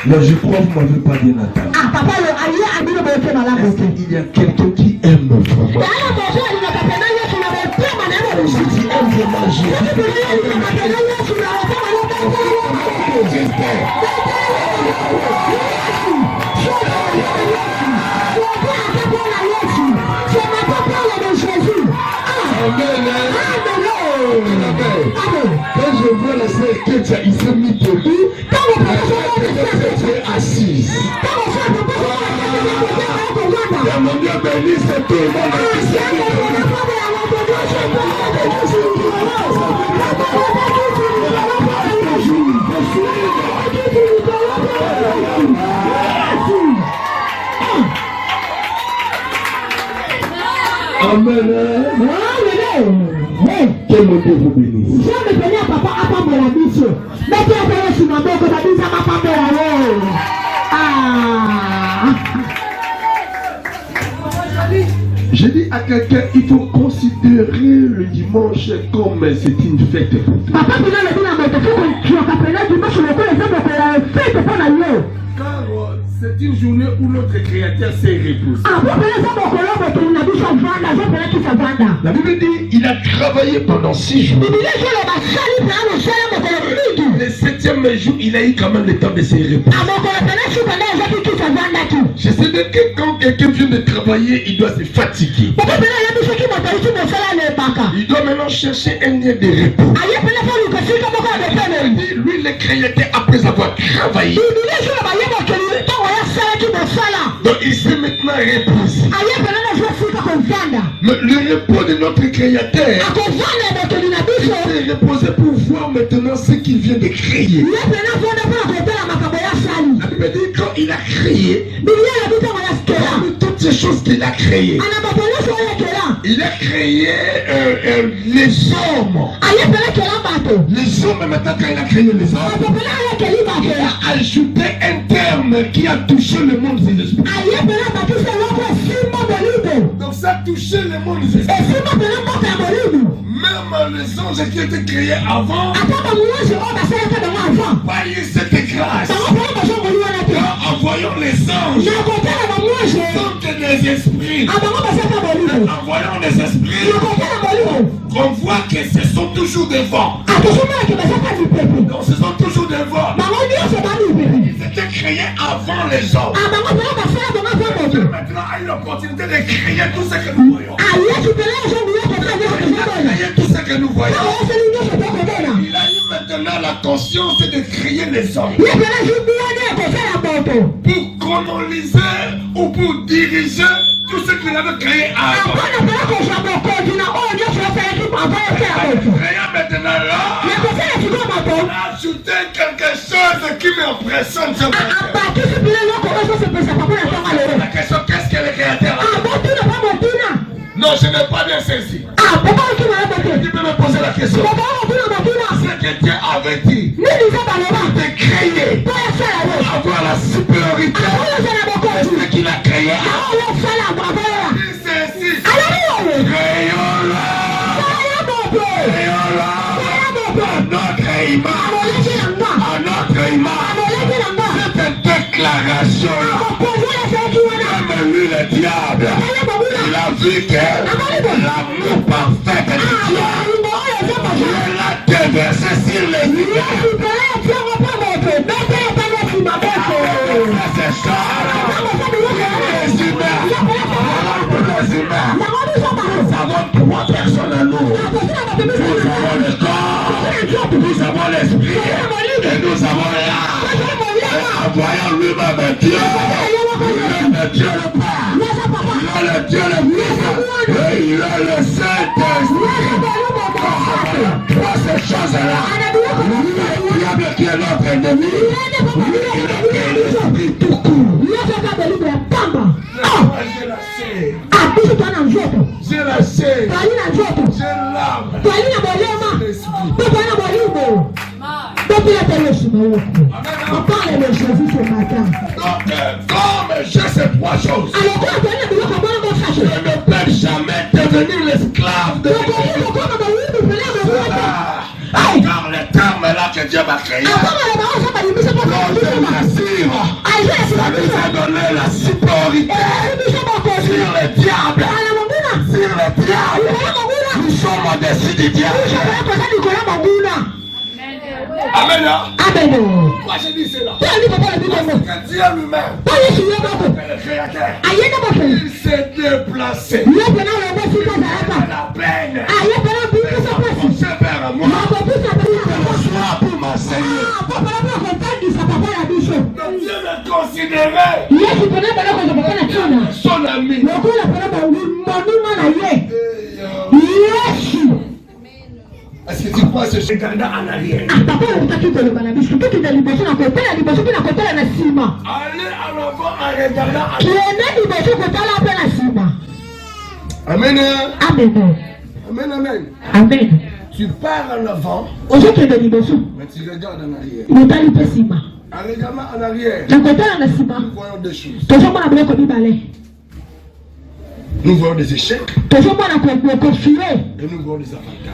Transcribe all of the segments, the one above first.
Non, je crois que vous ne m'avez pas bien entendu. Ah, papa, Il y a quelqu'un qui aime vraiment. Si tu aimes vraiment Jésus, quand je vois la sœur Ketia, il s'est mis debout, elle est assise. Mon Dieu béni, c'est tout le monde. Amen. Que mon Dieu vous bénisse. Je dis à quelqu'un, il faut considérer le dimanche comme c'est une fête pour toi. Car c'est une journée où notre Créateur s'est reposé. La Bible dit il a travaillé pendant 6 jours. Le 7e jour, il a eu quand même le temps de se reposer. Je sais que quand quelqu'un vient de travailler, il doit se fatiguer. Il doit maintenant chercher un lieu de repos. Lui, le Créateur, après avoir travaillé, donc il s'est maintenant reposé. Mais le repos de notre Créateur, il s'est reposé pour voir maintenant ce qu'il vient de créer. La Bible dit quand il a créé, toutes ces choses qu'il a créées, il a créé les hommes. Les hommes, maintenant quand il a créé les hommes, il a ajouté un terme qui a touché le monde des esprits. Donc ça a touché le monde des esprits. Même les anges qui étaient créés avant, pas eu cette grâce. En voyant les anges, sont que des esprits. En voyant les esprits, on voit que ce sont toujours devant. Donc ce sont toujours devant. Ils étaient créés avant les hommes. Maintenant, a eu l'opportunité de créer tout ce que nous voyons. Tout ce que nous voyons. Il a eu maintenant la conscience de créer les hommes. Pour coloniser ou pour diriger tout ce qu'il avait créé avant. Créant maintenant là, on a ajouté quelque chose qui m'impressionne. La question, qu'est-ce que le Créateur a? Non, je n'ai pas bien saisi. Tu peux me poser la question. Ce que Dieu avait dit, de créer, avoir la supériorité de ce qu'il a créé. Il saisit. Créons-la. À notre image. À notre image. Cette déclaration, même lui le diable, il a vu que l'amour parfait de Dieu, il l'a déversé sur les humains. Nous avons 3 personnes à nous. Nous avons le corps, nous avons l'esprit et nous avons l'âme. En voyant lui-même Dieu, le Dieu le Père, il a le Dieu le Fils et il a le Saint-Esprit. Trois ces choses-là, le diable qui est notre ennemi, il a créé l'esprit tout court. J'ai lâché. J'ai l'âme. On parle de Jésus ce matin. Donc, comme j'ai ces 3 choses, je ne peux jamais devenir l'esclave de Dieu. Car le terme là que Dieu créé. Ça nous a donné la supériorité sur le diable. Sur le diable. Nous sommes au-dessus du diable. Amen. Amen. Moi je dis cela. Que Dieu lui-même, le Créateur, il s'est déplacé. La peine. C'est vers moi. Reçois pour ma Seigneur. Donc Dieu le considérait son ami. Est-ce que tu crois ce regardant en arrière? Allez en avant en regardant en arrière. Amen. Amen. Amen, amen. Amen. Tu pars en avant, mais tu regardes en arrière. En regardant en arrière, nous voyons des choses. Nous voyons des échecs et nous voyons des avantages.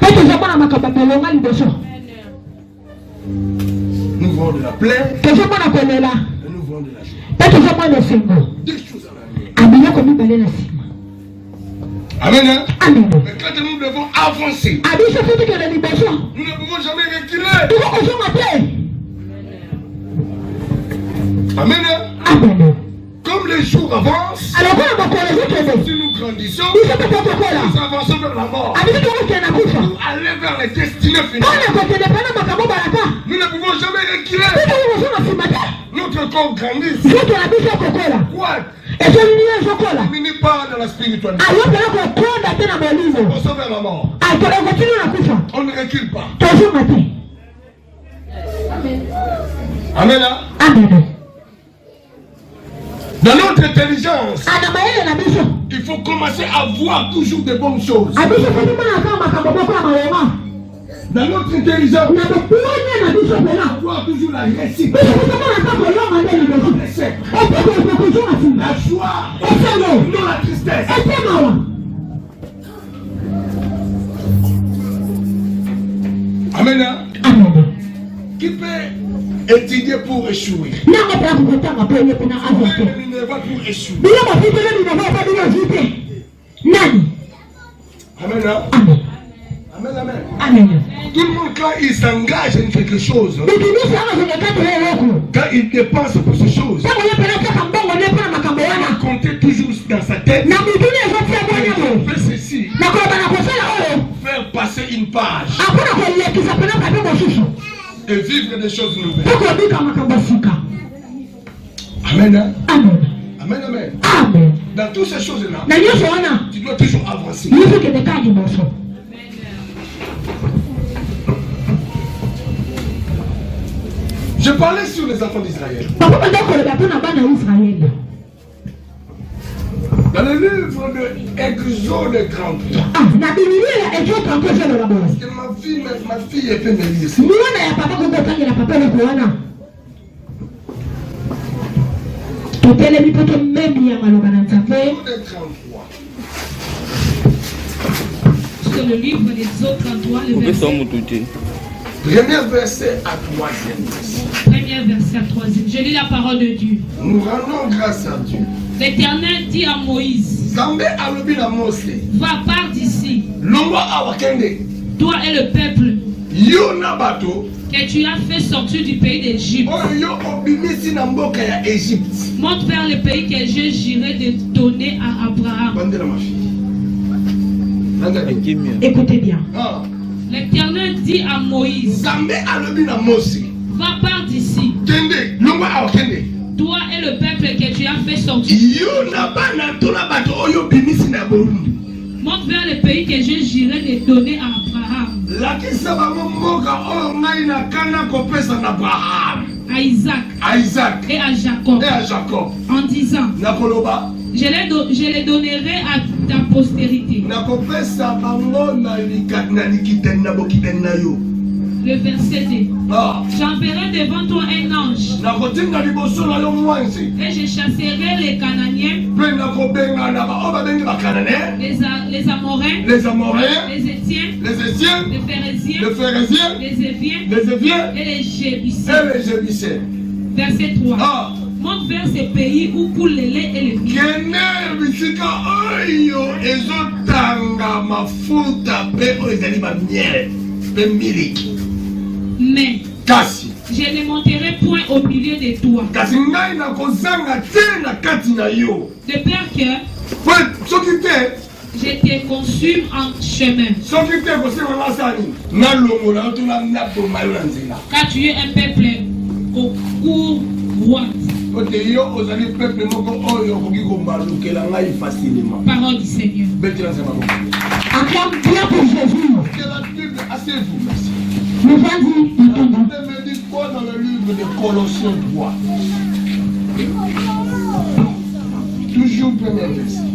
Nous voyons de la plaie et nous voyons de la joie. Des choses en arrière. Amen. Amen. Mais quand nous devons avancer, nous ne pouvons jamais reculer. Amen. Amen. Comme les jours avancent, si nous grandissons, nous avançons vers la mort. Nous allons vers les destinées finales. Nous ne pouvons jamais reculer. Notre corps grandit. Quoi? On ne finit pas dans la spiritualité. On sort vers la mort. On ne recule pas. Amen. Amen. Dans notre intelligence, il faut commencer à voir toujours de bonnes choses. Dans notre intelligence, il faut voir toujours la réussite. La joie, non la tristesse. Amen. Qui peut étudier pour échouer? Mais il ne va pour échouer. Amen. Amen, amen. Amen. Tout le monde, quand il s'engage dans quelque chose, quand il dépense pour ces choses, il va compter toujours dans sa tête. Il fait ceci, faire passer une page et vivre des choses nouvelles. Amen. Amen. Amen, amen. Amen. Dans toutes ces choses-là, tu dois toujours avancer. Je parlais sur les enfants d'Israël. Dans le livre de Exode 33. Parce que ma fille était mêlée ici. Sur le livre d'Exode 33, le premier verset à 3e. Premier verset à 3e. Je lis la parole de Dieu. Nous rendons grâce à Dieu. L'Éternel dit à Moïse, va, pars d'ici. Toi et le peuple que tu as fait sortir du pays d'Égypte. Monte vers le pays que je jurai de donner à Abraham. Écoutez bien. L'Éternel dit à Moïse, va, pars d'ici. Toi et le peuple que tu as fait sortir. Monte vers le pays que je jurai de donner à Abraham, à Isaac et à Jacob, en disant, je les donnerai à ta postérité. Le verset 2. J'enverrai devant toi un ange. Et je chasserai les Cananéens, les Amoréens, les Étiens, les Phérésiens, les Éviens et les Jébusiens. Verset 3. Monte vers ces pays où coule le lait et le miel. Mais je ne monterai point au milieu de toi. De peur que je te consume en chemin. Car tu es un peuple au cours droit. Parole du Seigneur. Acclame bien pour Jésus. Que la Bible asseyez-vous, merci. Le vas-y. Me dit quoi dans le livre de Colossiens 3? Toujours premier verset.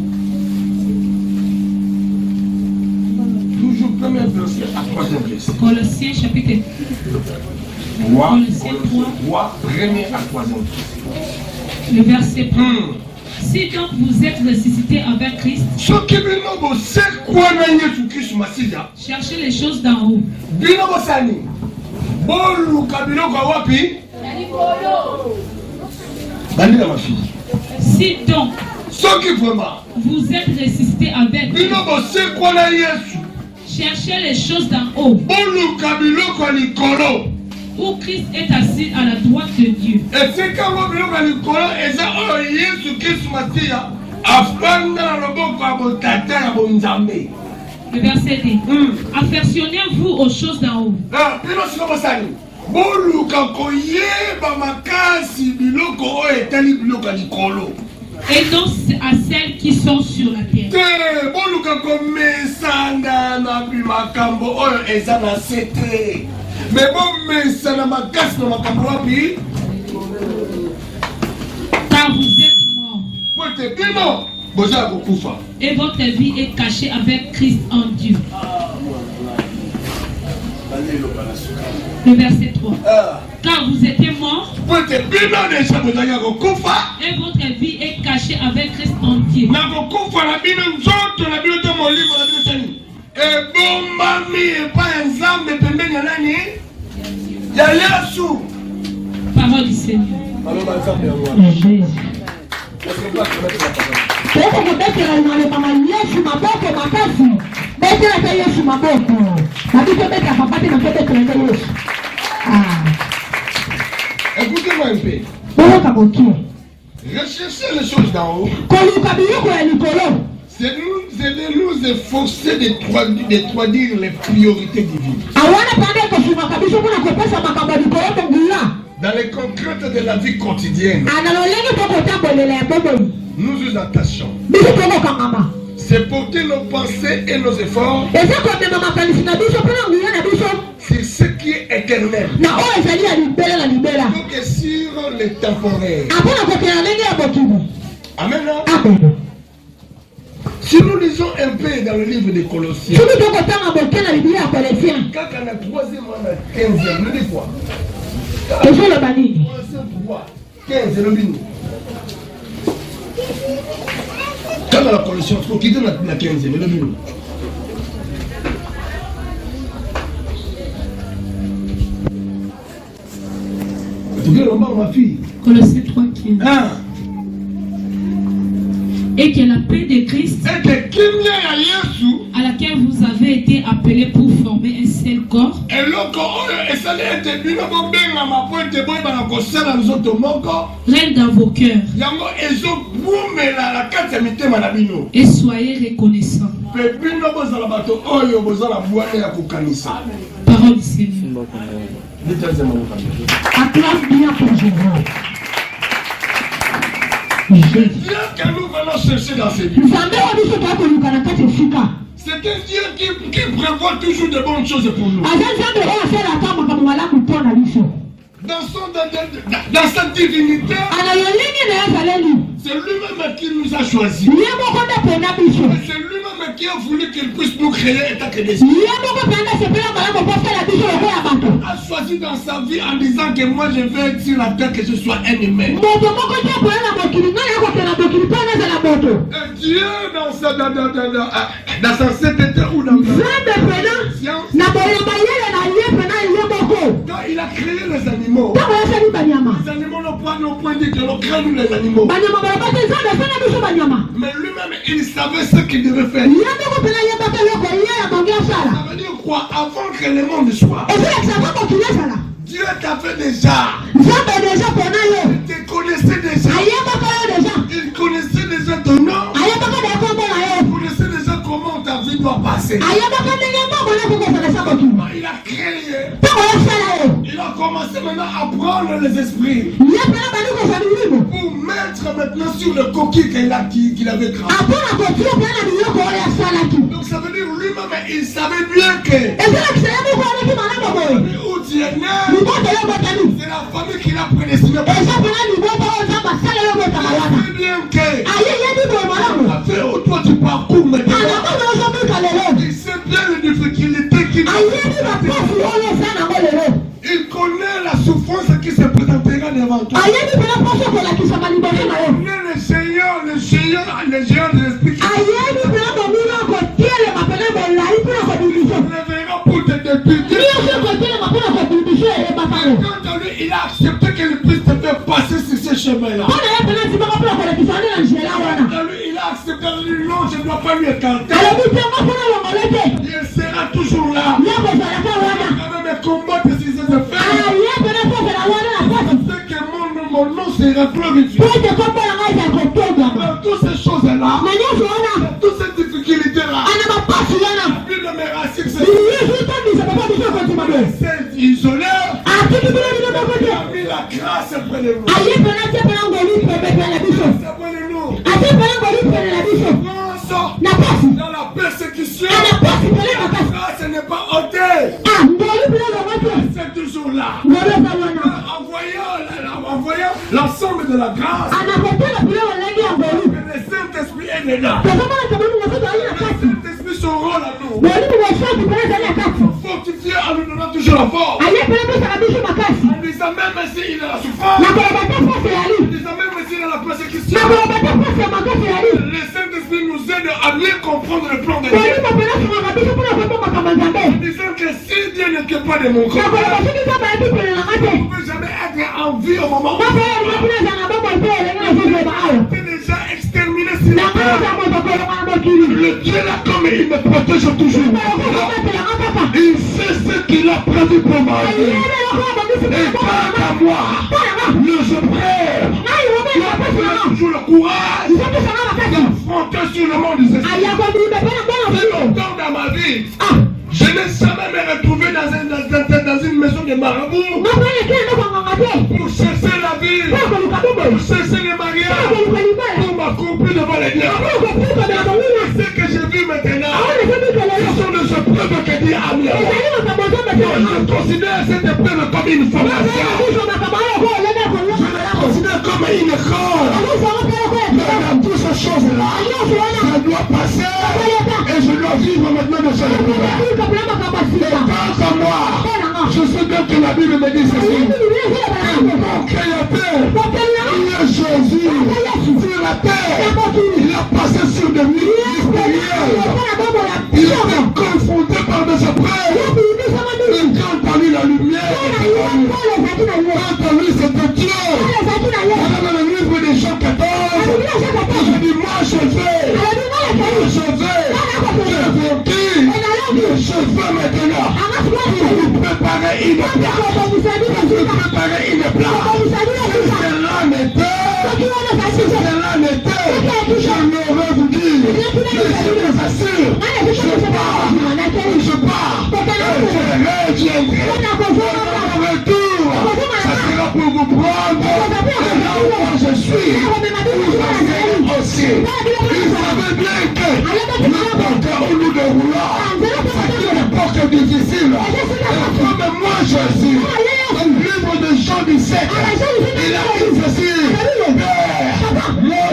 Toujours premier verset à troisième verset. Colossiens chapitre 3, premier à troisième verset. Le verset 1. Si donc vous êtes ressuscité avec Christ, cherchez les choses d'en haut. Si donc vous êtes ressuscité avec Christ, cherchez les choses d'en haut, où Christ est assis à la droite de Dieu. Le verset 2. Affectionnez-vous aux choses d'en haut. Et non à celles qui sont sur la terre. Car vous êtes morts. Et votre vie est cachée avec Christ en Dieu. Le verset 3. Car vous étiez morts. Et votre vie est cachée avec Christ en Dieu. Parole du Seigneur. Écoutez-moi un peu. Recherchez les choses d'en haut. C'est de nous efforcer de traduire les priorités divines dans les contraintes de la vie quotidienne. Nous nous attachons. C'est porter nos pensées et nos efforts sur ce qui est éternel, donc sur les temporaires. Amen. Si nous lisons un peu dans le livre des Colossiens, quand on a 3e, on a 15e, nous dit quoi? 15, le bini. Quand on a la Colossiens, il faut quitter la 15e, le bini. Tu veux le ma fille? Colossiens 3:15. Et que la paix de Christ, à laquelle vous avez été appelés pour former un seul corps, règne dans vos cœurs. Et soyez reconnaissants. Parole du Seigneur. Acclame bien pour Jésus. Le Dieu que nous venons chercher dans ces livres, c'est un Dieu qui prévoit toujours de bonnes choses pour nous. Dans sa divinité, C'est lui-même qui nous a choisis. C'est lui-même qui a voulu qu'il puisse nous créer état que des a choisi dans sa vie en disant que moi je veux être sur la terre, que je sois un humain. Et Dieu dans sa sainteté ou dans quand il a créé les animaux, les animaux n'ont point dit que l'on crée nous les animaux. Mais lui-même il savait ce qu'il devait faire. Ça veut dire quoi? Avant que le monde soit, Dieu t'a fait déjà. Il te connaissait déjà. Il connaissait déjà ton nom. Il connaissait déjà comment ta vie doit passer. Il a créé. Il a commencé maintenant à prendre les esprits pour mettre maintenant sur le coquille qu'il avait créé. Donc ça veut dire lui-même il savait bien que où tu es né, c'est la famille qui l'a prédestiné. Il savait bien que où toi tu parcours maintenant. Il sait bien les difficultés qu'il a. Il connaît la souffrance qui se présentera devant toi. Il connaît les géants de l'esprit. Il verra pour te débuter. Quand lui, il a accepté qu'il puisse te faire passer sur ce chemin-là. Il a accepté de dire non, je ne dois pas lui écarter. Il sera toujours là. Il va même combattre si c'est de faire. C'est que mon nom sera glorifié. Dans toutes ces choses-là, toutes ces difficultés-là, la Bible me rassure, c'est isolé. Il a mis la grâce près de nous. Dans la persécution, la grâce n'est pas ôtée. C'est toujours là. En voyant l'ensemble de la grâce, le Saint-Esprit est là. Le Saint-Esprit son rôle à nous. Fortifié en nous donnant toujours la force. En disant même s'il a la souffrance, en disant même s'il a la persécution, le Saint-Esprit nous aide à mieux comprendre le plan de Dieu. En disant que si Dieu n'était pas de mon côté, je ne peux jamais être en vie au moment où tu es déjà exterminé sur la terre. Le Dieu là comme il me protège toujours. Il sait ce qu'il a prévu pour ma vie. Et quant à moi, je prie, il toujours le courage d'affronter sur le monde des esprits. Longtemps dans ma vie, je n'ai jamais me retrouvé dans une maison de marabout pour chercher la vie, pour chercher le mariage, pour m'accomplir devant les dieux. Ce que j'ai vu maintenant, ce sont de ce peuple que Dieu a mis à moi. Je considère cette épreuve comme une formation. Je la considère comme une école. Mais dans toutes ces choses-là, ça doit passer et je dois vivre maintenant de cette épreuve. Et quant à moi, je sais bien que la Bible me dit ceci. Que mon Créateur, il est Jésus sur la terre. Il a passé sur des milliers de prières. Il a été confronté par des épreuves. Et quand à lui la lumière était venue, quand à lui c'était Dieu. Dans le livre des Jean 14, je dis moi je vais, je veux maintenant vous préparer une place. Vous préparer une place. Cela n'était, je n'aurais vous dire, mais je vous assure, je pars, je reviendrai. Mon retour, ça sera pour vous prendre, et là où je suis, vous allez aussi. Vous savez bien que n'importe où nous déroulons, c'est une époque difficile. Et comme moi je suis, le livre de Jean 17, il a dit ceci, moi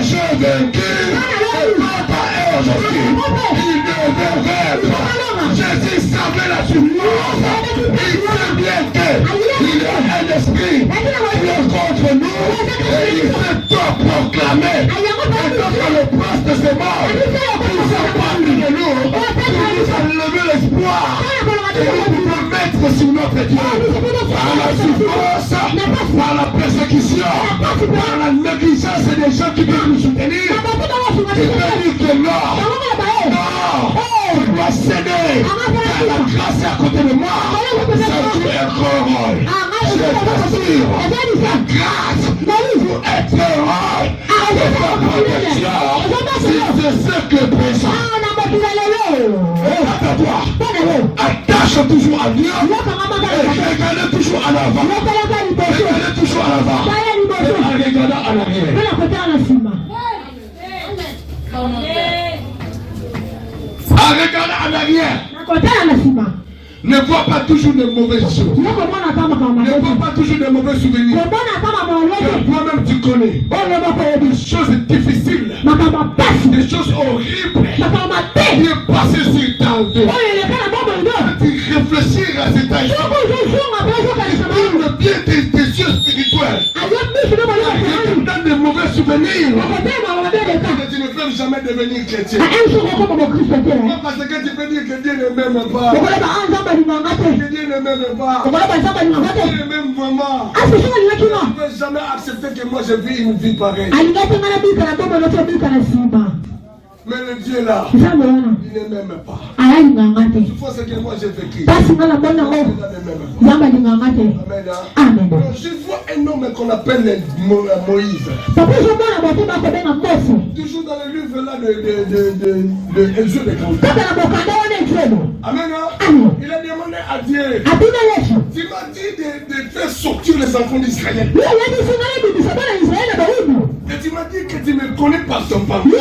y a un esprit qui est contre nous et il fait tout proclamer. Et quand le prince de ces morts, il s'est parmi de nous, il nous a levé l'espoir et nous pouvons mettre sur notre Dieu par la souffrance, par la persécution, par la négligence des gens qui veulent nous soutenir. Tu peux dire que non, tu dois céder, car la grâce est à côté de moi, ça joue un grand rôle. Je t'assure, la grâce pour être heureux et ta protection, si c'est ce que présent. Attache toujours à Dieu et regarde toujours en avant. Regarde toujours en avant. Et regarde en arrière. Regarde en arrière. Ne vois pas toujours de mauvaises choses. Ne vois pas toujours de mauvais souvenirs. Que toi-même tu connais. Des choses difficiles. Des choses horribles. Qui est passé sur ta vie. Tu réfléchis à cet âge. Le bien tes yeux spirituels. Tu donnes de mauvais souvenirs. Tu ne peux jamais devenir chrétien. Parce que tu peux dire que Dieu ne m'aime pas. Que Dieu ne m'aime pas. Dieu ne m'aime vraiment. Tu ne peux jamais accepter que moi je vis une vie pareille. Mais le Dieu là, il ne m'aime pas. Il faut ce que moi j'ai vécu. Amen. Je vois un homme qu'on appelle Moïse. Toujours dans le livre là de Exode de Amen. Il a demandé à Dieu. Tu m'as dit de faire sortir les enfants d'Israël. Et tu m'as dit que tu me connais par ton papa. Donc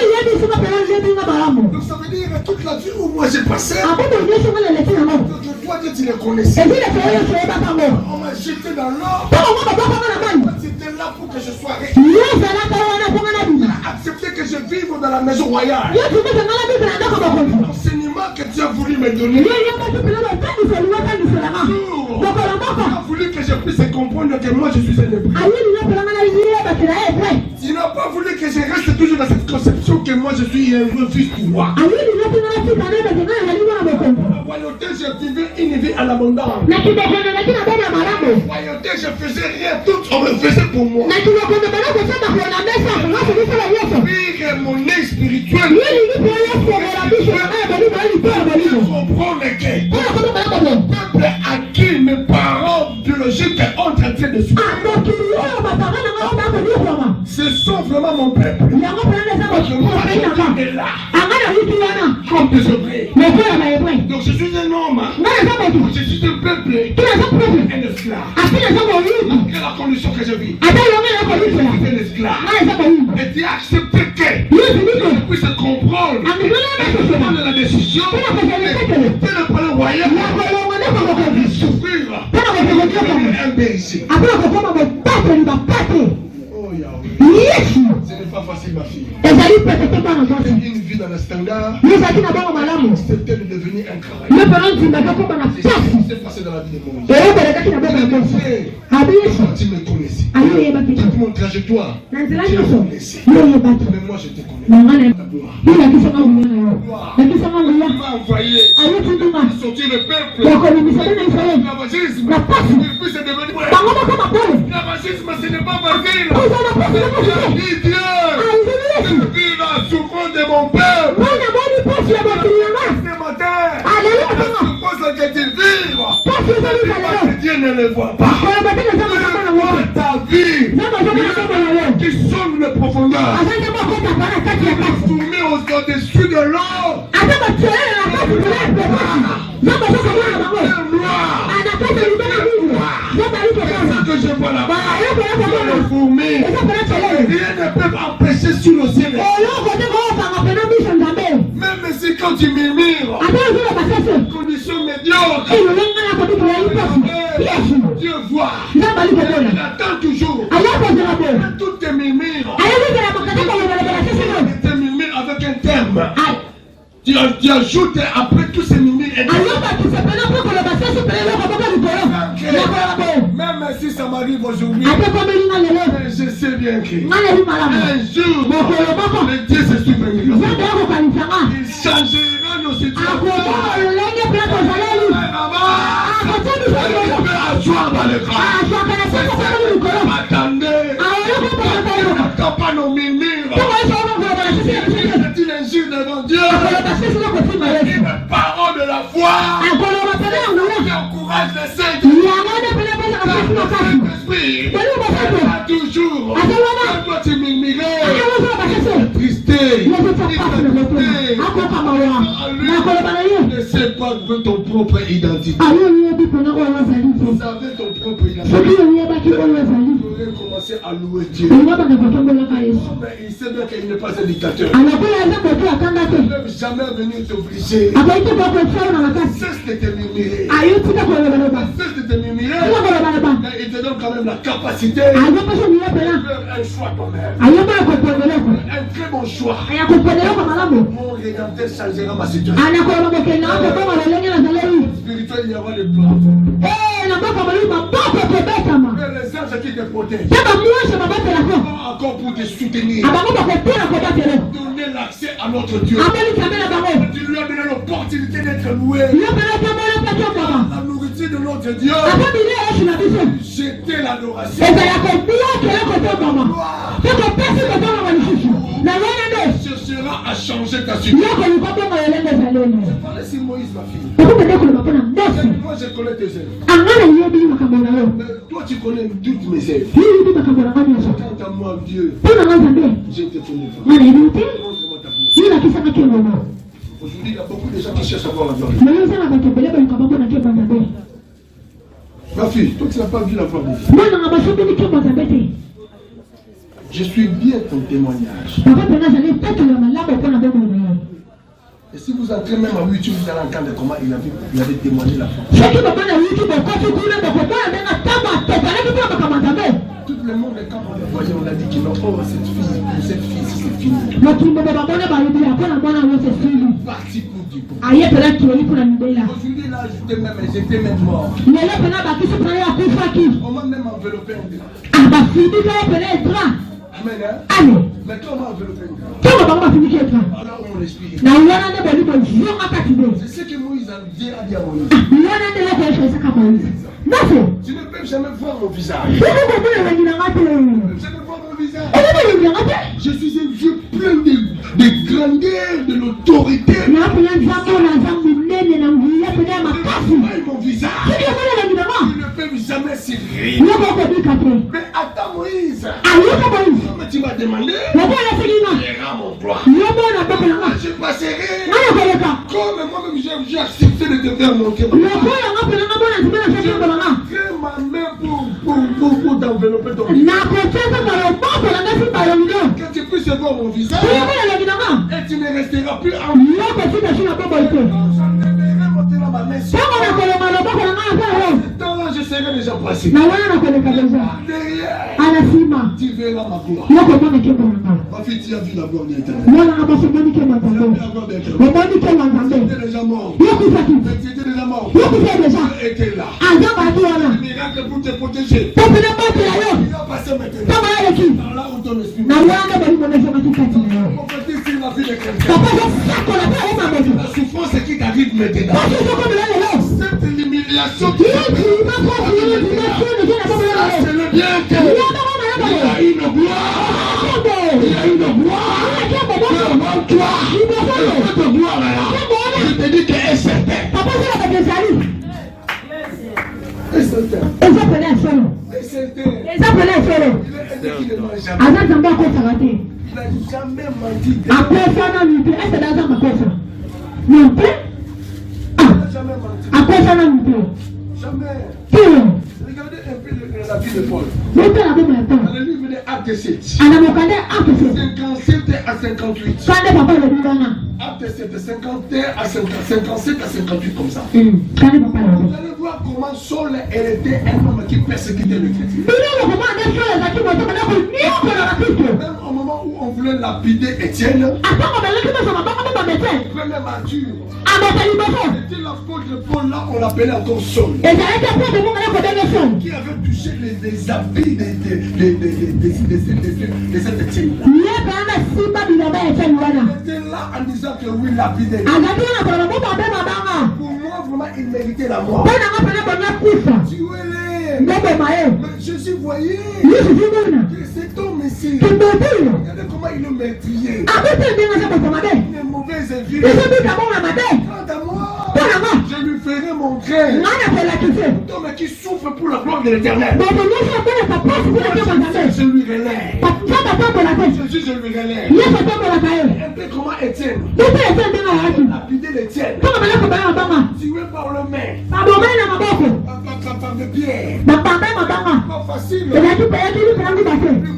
ça veut dire que toute la vie où moi j'ai passé, donc toi Dieu tu les connaissais. On m'a jeté dans l'eau. C'était là pour que je sois riche. Il a accepté que je vive dans la maison royale. L'enseignement que tu as voulu me donner. Tu as voulu que je puisse comprendre que moi je suis un hébreu. Tu n'as pas voulu que je reste toujours dans cette conception que moi je suis un fils du roi. La royauté, je vivais une vie à l'abondance. La royauté, je faisais rien, tout on me faisait pour moi. Vivre mon nez spirituel. Comprendre que le peuple à qui mes parents biologiques ont traité de suivre. Ce sont vraiment mon peuple. Est là. Comme des ouvriers. Donc je suis un homme. Je suis un peuple. Un esclave. Quelle la condition que je vis? Je suis un esclave. Et tu as accepté que je puisse comprendre et prendre la décision de ne pas le royaume. Souffrir. Oh Yahweh. Ce n'est pas facile ma fille. Une vie dans le standard. C'était de devenir un travailleur. C'est ce qui s'est passé dans la vie de mon Dieu. Tu me connaissais. Toute mon trajectoire. Tu me connaissais. Mais moi je te connais. Tu m'as envoyé sortir le peuple. L'avagisme. Il puisse devenir. L'avagisme ce n'est pas facile. Dieu, depuis la souffrance de mon père, ce matin, la souffrance que tu vis, Dieu ne le voit pas. Ta vie qui sonne le profondeur, tourner au-dessus de l'eau, que je vois là-bas, le fourmi, rien ne peut empêcher sur le ciel. Même si quand tu murmures, condition médiocre, Dieu voit, il attend toujours. Toutes tes murmures, tes murmures avec un terme. Tu ajoutes après tous ces murmures. Même si ça m'arrive aujourd'hui, je sais bien que un jour, le Dieu se souviendra. Il changera nos situations. Attendez, n'attends pas nos murmures. C'est une injure devant Dieu. Une parole de la foi. Qui encourage les saints. Toujours. Quand toi tu murmurais, tristesse, ne sais pas ton propre identité. Vous savez ton propre identité. Vous devez commencer à louer Dieu. Mais il sait bien qu'il n'est pas un dictateur. Il ne peut jamais venir t'obliger. Cesse de te murmurer. Cesse de te murmurer. Mais il te donne quand même la capacité de faire un choix toi-même. Un très bon choix. Mon Rédempteur changera ma situation. Spirituel, il y aura le plan. Les anges qui te protègent encore pour te soutenir. Donner l'accès à notre Dieu. Tu lui as donné l'opportunité d'être loué. La nourriture de notre Dieu. Jeter l'adoration. Ce sera à changer ta situation. Je parlais sur Moïse, ma fille. Moi, je connais tes œuvres. Mais toi, tu connais toutes mes œuvres. Quant à moi, Dieu, je ne te connais pas. Montre-moi ta bouche. Aujourd'hui, il y a beaucoup de gens qui cherchent à voir la gloire. Ma fille, toi, tu n'as pas vu la gloire de Dieu. Je suis bien ton témoignage. Et si vous entrez même à YouTube, vous allez entendre comment il avait témoigné la foi. Tout le monde, quand on le voyait, on a dit qu'il n'a pas cette fille, c'est fini. Parti pour Dieu. Aujourd'hui, là, j'étais même mort. On m'a même enveloppé un drap. Amen. Mais comment envelopper un drap? Alors mon esprit. C'est ce que Moïse a dit à Moïse. Tu ne peux jamais voir mon visage. Je ne vois mon visage. Je suis un Dieu plein de grandeur, de l'autorité. Mon visage. Tu ne peux jamais s'écrire. Mais attends Moïse. Comme tu m'as demandé, verra mon gloire. Je passerai. Comme moi-même j'ai accepté de te faire monter ma main pour t'envelopper ton visage. Que tu puisses voir mon visage. Et tu ne resteras plus en moi. Temps-là, je serai déjà passé. Derrière, tu verras ma gloire. Ma fille, tu as vu la gloire de l'Éternel. C'était déjà mort. C'était déjà mort. Tu étais là. Le miracle pour te protéger. Il va passer maintenant. Là où ton esprit. Mon petit, c'est la vie de quelqu'un. La souffrance qui t'arrive maintenant. Cette humiliation qui c'est le bien que il a une gloire. Il a une gloire. Devant toi. Cette gloire là. Je te dis qu'elle est certaine. C'est certain. Il n'a jamais menti. Jamais. Regardez un peu la vie de Paul. Dans le livre de Actes 7. 57 à 58. Actes 7, 51 à 57 à 58 comme ça. Vous allez voir comment Saul était un homme qui persécutait le chrétien. Même au moment où on voulait lapider Étienne, premier mature. C'était la faute de Paul, là on l'appelait encore Saul. Qui avait touché les habits de cette Étienne. Il était là en disant que oui, lapider. Pour moi, vraiment, il méritait la mort. Jésus voyait que cet homme ici, regardez comment il le maîtrisait. Une mauvaise vie. Quant à moi, je lui ferai mon gré. Cet homme qui souffre pour la gloire de l'Éternel. Je lui relève. Jésus, je lui relève. Un peu comment Étienne. Lapider l'Étienne. Tué par le main. Par le pied. Pas facile.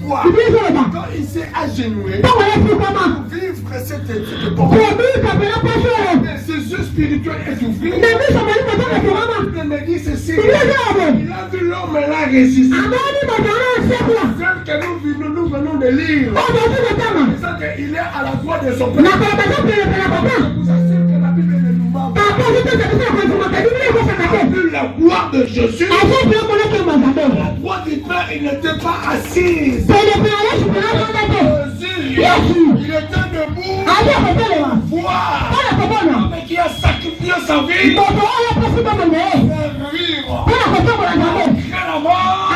Pourquoi? Quand il s'est agenouillé pour vivre cette époque, ses yeux spirituels étouffés, il me dit ceci. Il a vu l'homme là résister. Celle que nous venons de lire. C'est qu'il est à la droite de son père. Je vous assure que la Bible ne nous ment pas. La gloire de Jésus, la droite du Père, il n'était pas assis. Il était debout. Voir l'homme qui a sacrifié sa vie pour vivre. La mort.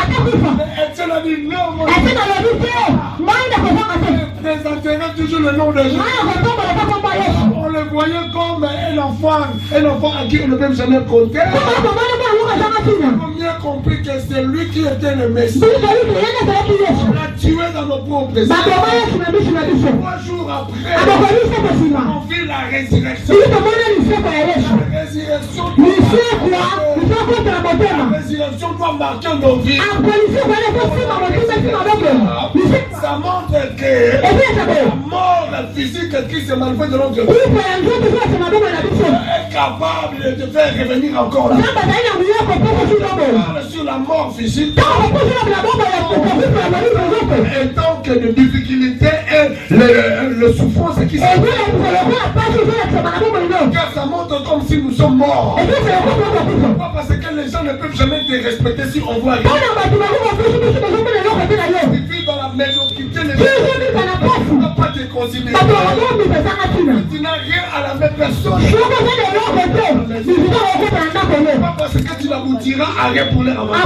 Étienne a dit non. Présenterait toujours le nom de Jésus. On le voyait comme un enfant à qui on ne peut jamais compter. On a bien compris que c'est lui qui était le Messie. On l'a tué dans nos propres yeux. 3 jours après, on vit la résurrection. La résurrection doit marquer nos vies. Ça montre que la mort physique qui se manifeste dans notre vie est capable de te faire revenir encore là. Sur la mort physique, et tant que de difficultés et le souffrance qui se car ça montre comme si nous sommes morts. Pourquoi? Parce que les gens ne peuvent jamais te respecter si on voit rien. Tu vis dans la médiocrité, les gens ne peuvent pas te considérer. Tu n'as rien à la même personne. Pas parce que tu n'aboutiras à rien pour les avancer.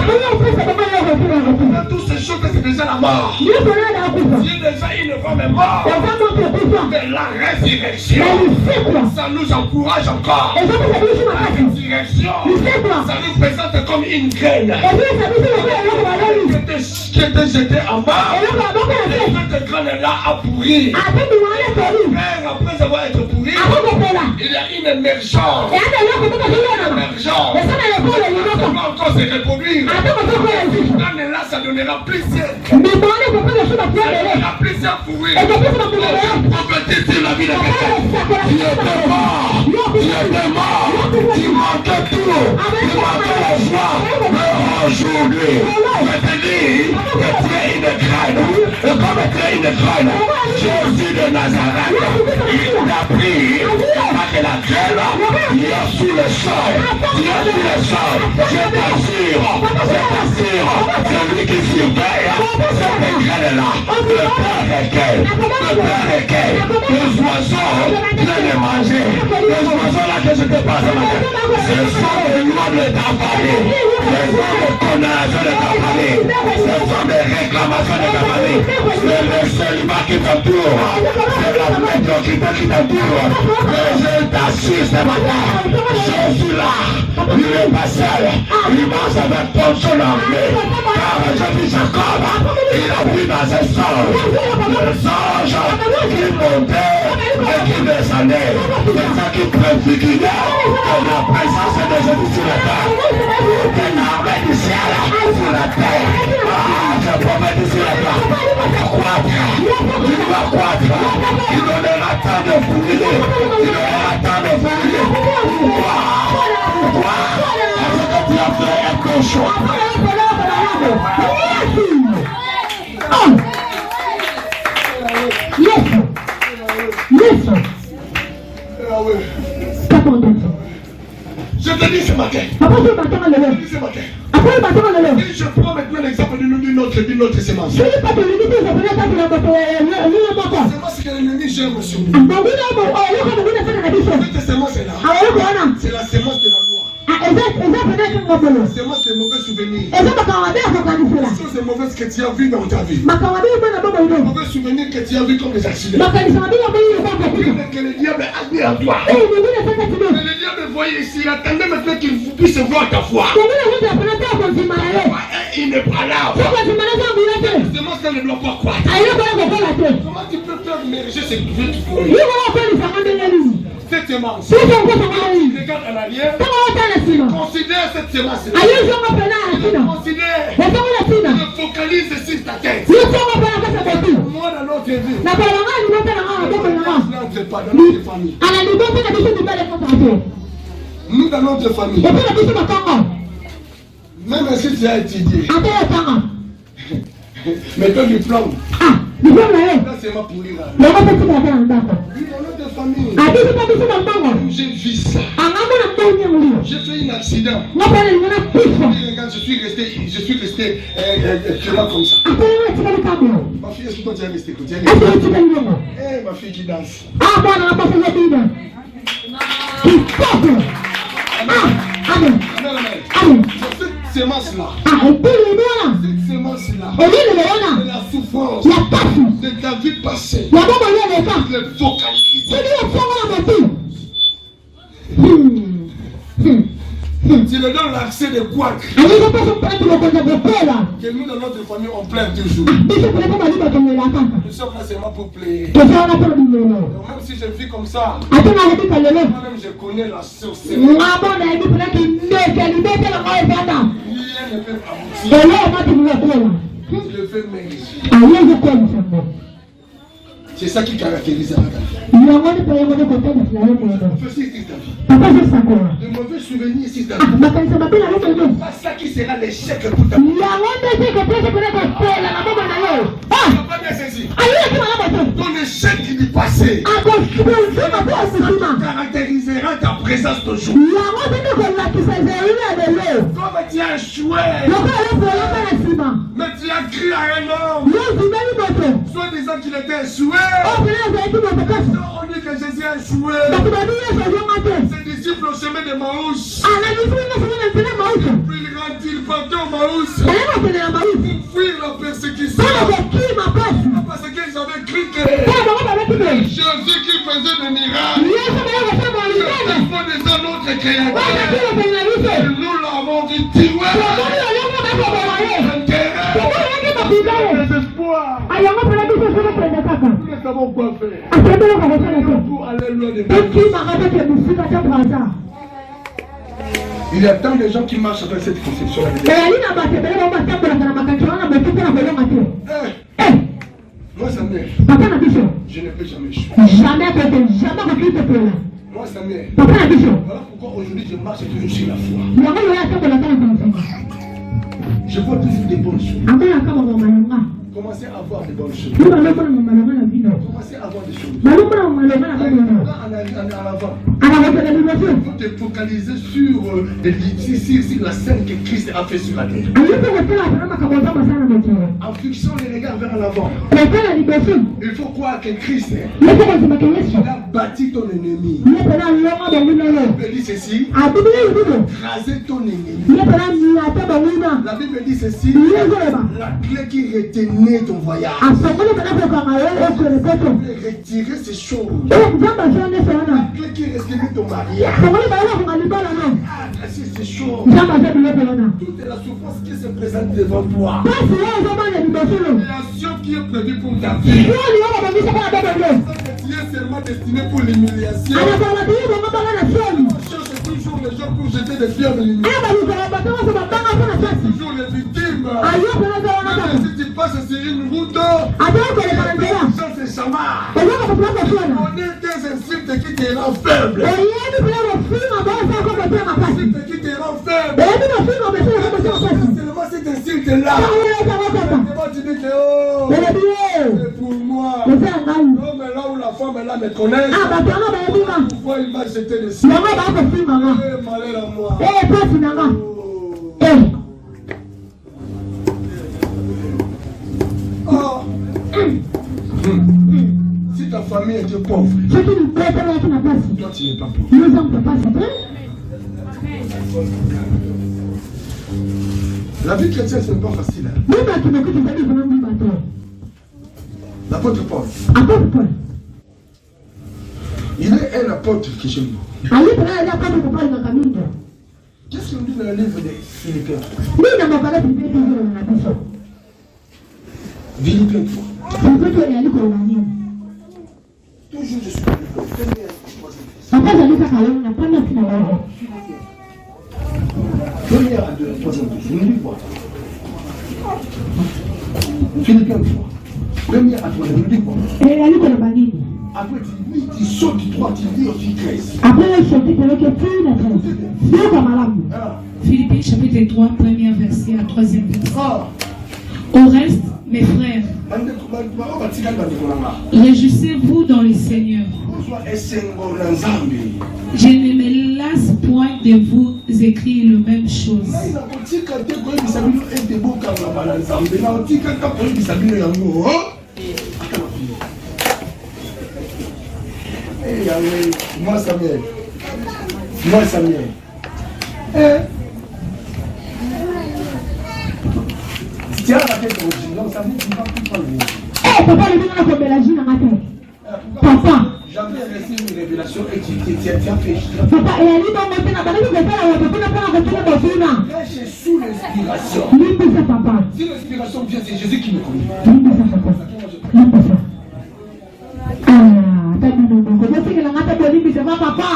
Toutes ces choses, c'est déjà la mort. Si déjà une femme est morte, mais la résurrection, ça nous encourage encore. La résurrection, ça nous présente comme une graine qui était jetée en bas. Et cette graine-là a pourri. Mais après avoir été pourri, il y a une émergence. Ça va encore se reproduire. Cette graine-là, ça donnera plusieurs. Plusieurs pourris. Prophétise sur la vie de quelqu'un. Tu étais mort. Tu manquais tout. Tu manquais la joie. Mais aujourd'hui, je te dis que tu es une graine. Et comme tu es une graine, Jésus de Nazareth, il t'a pris. Pas que la graine, tu es sous le sol. Tu es sous le sol. Je t'assure, celui qui surveille, cette graine-là, le Père est quel? Le Père est quel? Les oiseaux, je les manger. Les oiseaux là que je te passe ce matin, ce sont des lois de ta famille. Ce sont des condamnations de ta famille. Ce sont des réclamations de ta famille. C'est le célibat qui t'entoure. C'est la médiocrité qui t'entoure. Et je t'assure ce matin, Jésus là, il est pas seul. Il marche avec ton son anglais. Car je dis Jacob, il a vu dans ses songes le songe qui montait et qui descendait. C'est ça qui préfigurait que la présence de Jésus sur la terre. Que l'armée du ciel sur la terre. Je promets sur la terre. Tu vas croître. Tu donneras tant de fourrures. Tu donneras tant de fourrures. Pourquoi? Parce que tu as fait un choix. Yes. matin. Et je prends maintenant l'exemple d'une autre sémence. C'est que l'ennemi gère sur nous. Cette sémence-là, c'est la sémence de la loi. La sémence des mauvais souvenirs. Les choses mauvaises que tu as vues dans ta vie. Les mauvais souvenirs que tu as vus comme des accidents. Que le diable a mis à toi. Que le diable voyait ici. Il attendait maintenant qu'il puisse voir ta foi. Il n'est pas là. La sémence ne doit pas croître. Comment tu peux faire émerger cette vie? Cette sémence. Regarde en arrière. Considère cette sémence. Considère. Ne focalise sur ta tête. Moi dans notre vie. N'entre pas dans notre famille. Nous dans notre famille. Même si tu as étudié. Mettons du plomb. Là c'est ma pourrie là. Oui, dans notre famille. J'ai vu ça. J'ai fait un accident. Regarde, je suis resté comme ça. Ma fille, est-ce que toi tu es resté? Ma fille qui danse. Amen. Cette sémence-là, c'est la souffrance de ta vie passée. Le focalise. Tu leur donnes l'accès de quoi? Que nous dans notre famille on plaît toujours. Nous sommes là seulement pour plaire. Même si je vis comme ça, moi-même je connais la sorcellerie. Rien ne peut aboutir. Je le fais mériter. C'est ça qui caractérise la vie. Le mauvais souvenir ici ta vie. Pas ça qui sera l'échec pour ta vie. Pas bien saisi. Ton échec du passé caractérisera ta présence toujours. Comme tu as échoué, mais tu as crié à un homme, soit disant qu'il était échoué. On dit que Jésus a échoué. Ses disciples au chemin de Maouche. Puis il partait au Maouche pour fuir la persécution. Parce qu'ils avaient cru que Jésus qui faisait des miracles, c'est pas des autres créateurs. Nous l'avons tué. Des espoirs. Nous ne savons quoi faire. Pour aller loin de nous. Il y a tant de gens qui marchent avec cette conception. Moi, ça m'aide. Je ne peux jamais échouer. Moi, ça m'aide. Voilà pourquoi aujourd'hui je marche toujours sur la foi. Je vois toujours des bonnes choses. Commencez à voir des bonnes choses. Commencez à voir des choses. En avant. Il faut te focaliser sur la scène que Christ a fait sur la terre. En fixant les regards vers l'avant. Il faut croire que Christ a bâti ton ennemi. Il dit ceci. Raser ton ennemi. La Bible dit ceci. La clé qui retenait ton voyage. Retirer ces choses. La clé qui retenait ton mariage. Adresser ces choses. Toute la souffrance qui se présente devant toi. L'action qui est prévue pour ta vie. Tu es seulement destiné pour l'humiliation. Cherche toujours les gens pour jeter des pierres de l'humiliation. Toujours les victimes. Même si tu passes sur une route, ça c'est chamard. On est des insultes qui te rendent faible. Insultes qui te rendent faible. Seulement cet insulte-là. Tu dis que c'est pour moi. Non, mais là où la femme là me connaît. Pourquoi vois, il m'a jeté dessus. Maman va te faire maman. Malheur à moi. Eh, toi, c'est maman. Eh. Oh. Si ta famille était pauvre, C'est une bête, elle n'a pas si. toi tu n'es pas pauvre. Nous sommes pas si bien. La vie chrétienne, ce n'est pas facile. Hein? Nous, tu m'écoutes, tu vas dire vraiment du bateau. L'apôtre Paul, Apôtre Paul. il est un apôtre qui chez nous. Ali, tu as apôtre pour parler dans ta mine. Qu'est-ce qu'on dit dans le livre des Philippiens? Lui, il n'a pas parlé de Philippe, il n'a pas ça. Philippiens 3. Philippe, il a lu qu'on a dit. Toujours je suis Papa, j'ai lu ça quand même, on n'a pas mis dans la première à deux, troisième plus. Vous me dites quoi? Philippiens 3. Première à troisième, vous me dites quoi? Et il a lu qu'on a dit. Après, tu sautes du 3, tu lis aussi 13. Après, il sortit pour le que tu l'as fait. C'est comme malade. Philippiens chapitre 3, premier verset à troisième verset. Ah. Au reste, mes frères, réjouissez-vous dans le Seigneur. Je ne me lasse point de vous écrire la même chose. Moi Samuel. Tiens la tête originale, ça veut dire que tu ne vas plus prendre le mot. Eh, papa, il vient de mélanger dans ma tête. Papa. J'avais reçu une révélation et tu as fait. Papa, et elle dit dans ma tête, papa, il veut faire la papa, il va faire la fille. Quand je suis sous l'inspiration. Lui, c'est ça, papa. Si l'inspiration vient, c'est Jésus qui me connaît. Lui, c'est ça, papa. Lui, c'est ça. Ah, t'as dit non, non. Je sais que la matin, lui, c'est pas papa.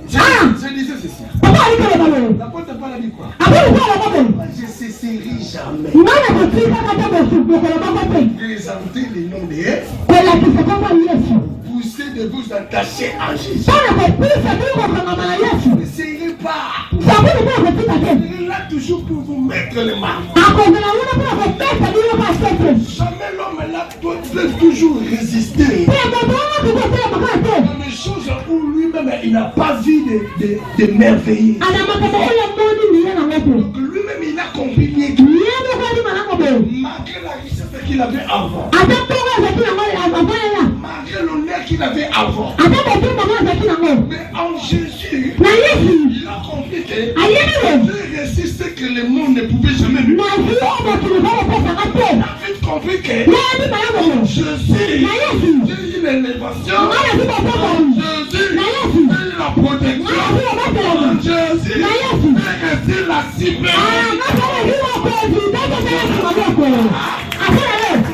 Je disais ceci. Papa, il veut le ballon. N'apporte pas la vie quoi. Après, il va le ballon. Je ne cesserai jamais. Il m'a dit que tu vas faire le souffle, que le papa fait. Présenter les noms des Que la qui se comprend, Yesu. pousser de vous attacher à Jésus. Pas la plus, c'est plus qu'on s'en va à Yesu. Ne serrez pas. Ça veut dire que tu t'as fait. Il est là toujours pour vous mettre les mains. À cause de la lune, pour la fête, ça dit le pasteur. Jamais l'homme est là doit toujours résister. C'est le moment que tu fais, papa, c'est. Dans les choses où lui-même il n'a pas vu de merveilles. À la matin, il y a un monde qui vient dans la tête. Donc lui-même il a compris bien Il y a des gens qui m'ont malgré la richesse qu'il avait avant, attends, pour moi, c'est qui là. malgré l'honneur qu'il avait avant, Attends, pour moi, c'est qui là. mais en Jésus, Na Yesu. il a compris que Ayé, Dieu réussit ce que le monde ne pouvait jamais lui. na vie, on tu ne vas pas faire ça. Il a vite compris que Là, tu vas là. Jésus, Na Yesu. Dieu a eu l'élévation, Na Yesu, papa, Jésus, na Yesu. Dieu a eu la protection, Na Yesu, papa, Jésus, na Yesu. Dieu a réussi la cible. Ah, na papa, il va pas dire, d'accord, c'est la cible. Après,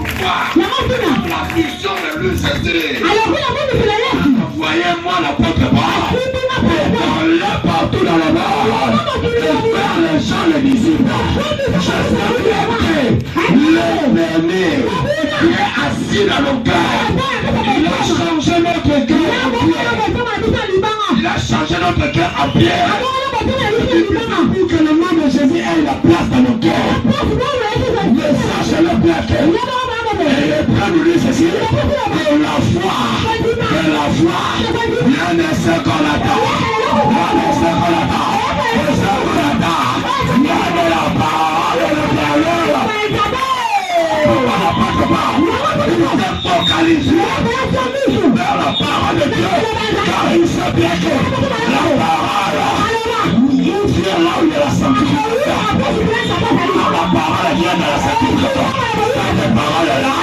La vision de lui, c'était alors, vous la envoyez-moi l'apôtre Paul. Dans partout dans le monde, et faire les gens les disciples. Je sais l'ennemi qui est assis dans nos cœurs. Il a changé notre cœur en pierre. Il a changé notre cœur en pierre. Pour que le nom de Jésus ait la place dans nos cœurs. Le sachez-le plaquer. Et le plan nous dit ceci. Que la foi, rien ne se qu'on attend. Rien ne se qu'on attend. Et ce qu'on attend, il y a de la parole de l'intérieur. On va la parole. Il nous est focalisé vers la parole de Dieu. Car il sait bien que la parole nous vient là où il y a la sanctification. La parole vient de la sanctification. Cette parole-là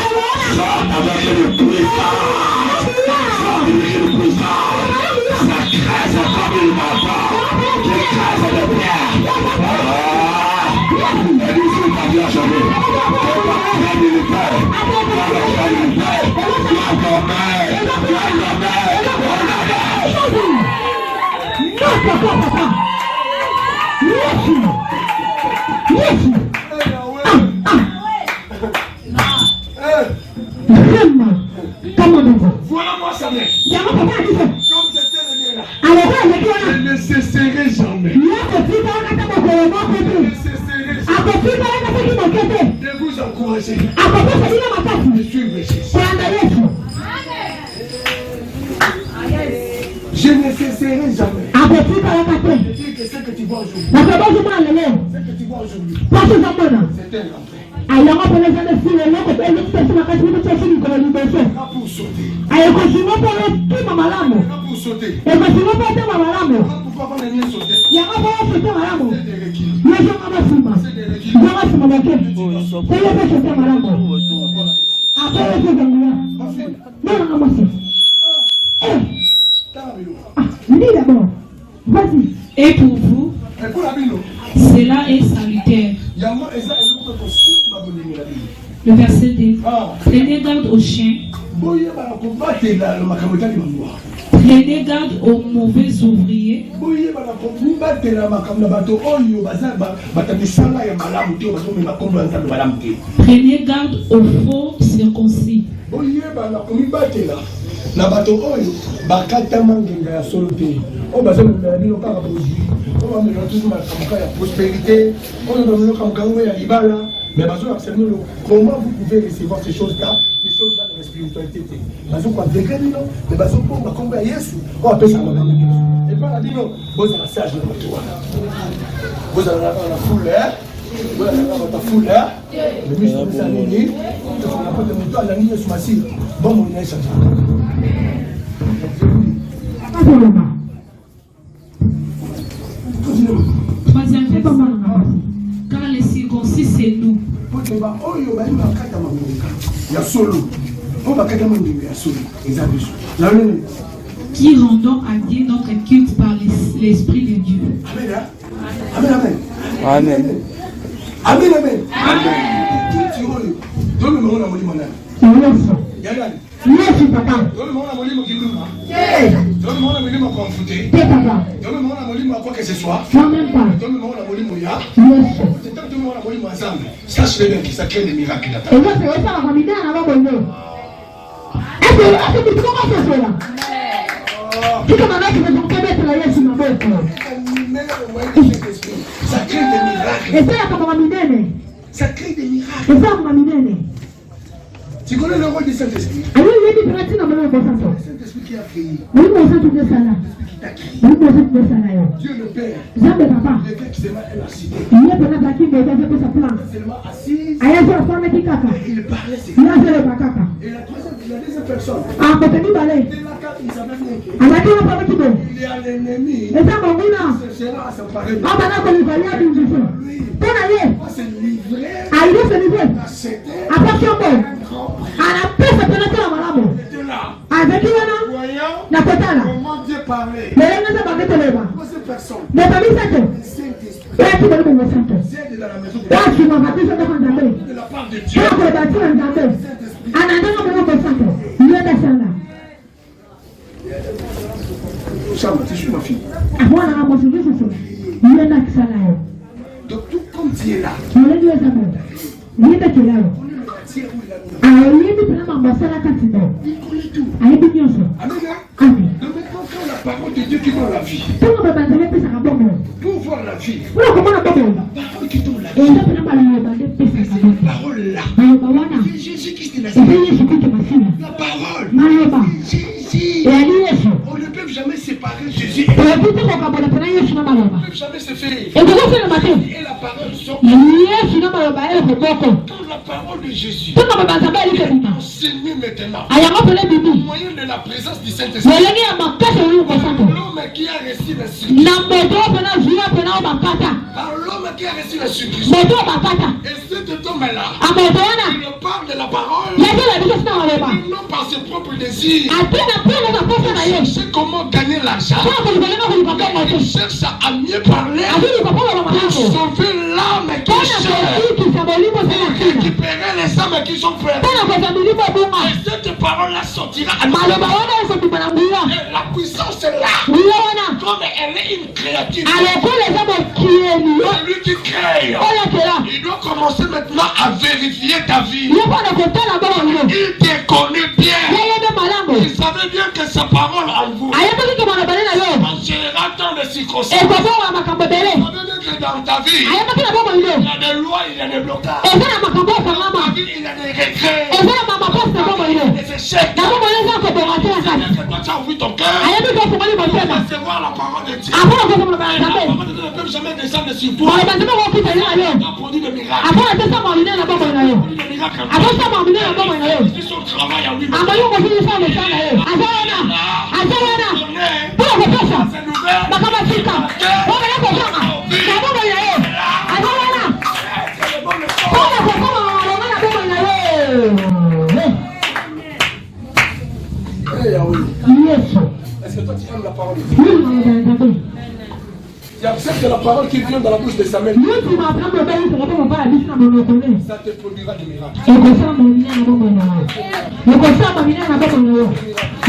sort avec le puissance. Sort avec le puissance. Ça crève comme une matin. Qui crève de pierre. Et lui, c'est pas bien changé. C'est pas très militaire. Pas très militaire. Pas comme elle. Pas comme elle. Non, papa. Yesu. Yesu. Voilà moi ça m'est. Comme j'étais le là. Je ne cesserai jamais. Je ne cesserai jamais de vous encourager. De suivre Jésus. Je ne cesserai jamais. De dire que ce que tu vois aujourd'hui. Ce que tu vois aujourd'hui. C'est un enfer. Pas pour sauter. Pas pour sauter. Pourquoi avoir les miens sauter? C'est des requis. C'est des requis. Et pour vous, cela est salutaire. Le verset 2. Prenez garde aux chiens. Prenez garde aux mauvais ouvriers. Prenez garde aux faux circoncis. Na bato oyo bakata mangenga ya solo te o bazo na bino kaka produit o ba melo toujours makamka ya prospérité on a donné comme kango ya libala mais bazo absolument comment vous pouvez recevoir ces choses là de la spiritualité bazo quoi végan non mais bazo pour makambo ya Yesu o appelle ça la et pas la dino boza la sage na bato boza la foule voilà la foule le ministre de la nini tu vas pas de moto à la ligne sur massif bon mon est ça. Troisième fait car les circoncis c'est nous. Qui rendons à Dieu notre culte par l'Esprit de Dieu. Amen, amen. Amen. Amen, amen. Yes, papa. Hey. Papa. Quoi que ce soit. Même pas. Sache bien que ça crée des miracles. Et moi, c'est ça, la famille, on va bonheur. Est-ce que tu commences à faire là? Tu commences à mettre la yes sur ma boîte. Ça crée des miracles. Et ça, comme on m'a mis. Ça crée des miracles. Et ça, on m'a mis. Tu connais le rôle du Saint-Esprit? Alors, il y a des pratiques dans le Saint-Esprit qui a créé. Oui, moi, ça, tu veux ça là. Oui, moi, ça, tu veux ça là. Dieu le Père. Jamais, papa. Le Père qui s'est mal assis. Il y a peut-être qui veut dire sa plan. Seulement assis. Aïe, je vais faire qui caca. Il parlait, c'est il a fait le caca. Et la deuxième personne. Ah, côté du balai. Il s'appelle bien. À la qui va faire qui veut. Il est à l'ennemi. Et ça, mon gars. Ce sera à s'emparer. Ah, maintenant, quand il va y aller, il dit ça. Pour aller. C'est livré. Ah, il doit se livrer. C'était. À part sur moi. À la paix, c'est pénétrer la malade. Avec qui on a? La totale. Comment Dieu parlait. Mais là, nous avons fait le bas. Personne. Mais pas mis ça. Saint-Esprit. Là, tu vas le mettre ça. C'est de la maison de Là, tu m'as battu sur le fondament. de la part de Dieu. Là, tu vas battre un fondament. En attendant, on va faire ça. Il y a des gens là. Chama, tu suis ma fille. Ah, moi, on a ramassé ça. Il y a des gens là. Donc, tout comme tu es là. Il y a des gens là. Il y a des gens là. Ah, il y a des gens là. Il connaît tout. Ah, il y a des gens là. Amen. Amen. Donc maintenant, quand la parole de Dieu qui donne la vie, Pour voir la vie, comment on a fait la parole qui donne la et vie, je peux pas le la parole là, faire. c'est Jésus-Christ de la Et vie. puis, je suis ma fille. La parole, Malheureusement. Jésus. Et elle est Jésus. On ne peut jamais séparer Jésus. Et puis, tu vas pas le prendre, je suis On malheureusement. ne peut jamais se faire. Et pourquoi c'est le matin? Et la parole sort. Je suis malheureusement, elle est beaucoup. Quand la parole de Jésus Tu vas pas savoir, elle est beaucoup. enseignée maintenant, Elle a rappelé au Bibi. moyen de la présence du Mais Saint-Esprit, elle est à ma carte, elle est au centre. l'homme qui a reçu l'instruction, Namoto pena via pena bakata. par l'homme qui a reçu l'instruction, Moto bakata. et cet homme-là, Amodona. il parle de la parole, Yeye la biso sina wabeba. non par ses propres désirs. Atena pena na pesa na yeye. C'est comment gagner l'argent. Kwa kulibana kwa kulipaka Il moto. cherche à mieux parler Azuri kwa kwa pour mama. sauver l'âme qui Bona cherche, kwa kitu sabolibo sana kina. récupérer les âmes qui sont perdues. Bona kwa sabolibo bunga. Et cette parole-là sortira à Maloba wana eso tubana buya. Et la puissance est là. Buya wana. Comme elle est une créature, Alekole zabo kieni. c'est lui qui crée. Oya kela. Il doit commencer maintenant à vérifier ta vie. Yepo na kotana baba wino. Il te connaît bien. Yeye de malango. Il savait bien que sa parole en vous Ayeba kike mwana balena yo. en général dans les circonstances. E kwa kwa makambo bele. Il savait bien que dans ta vie, Ayeba kike baba wino. il y a des lois, il y a des blocages. Et ça, la maman, Il y a des regrets. et ça, la maman, c'est bon, Des échecs. la maman, elle a fait de rater la carte. Toi, tu as ouvert ton cœur. Elle a mis ton commande, mon frère. Recevoir la parole de Dieu. Après, on va se La parole de Dieu ne peut jamais descendre sur toi. on va se faire un coup de l'air. Tu as produit des miracles. Après, on va se faire un la bombe, on a eu. Des miracles. Après, ça m'a amené la bombe, on a eu. C'est son travail à lui. Après, on va se faire le sang, on a eu. Azarana. Pour la profession. C'est nouvelle. Makabasika. On va la faire. La bombe, on a eu. Azarana. Pour la profession, on a la bombe, on a eu. Yes. Est-ce que toi tu aimes la parole de Dieu? Oui, on a eu. Tu acceptes la parole qui vient dans la bouche de Samuel. Nous, tu m'apprends le bel, c'est pas mon père, la biche, on me connaît. Ça te produira des miracles. Et que ça, mon lien, la bombe, on a eu. Et que ça, mon lien, la bombe, on a eu. Et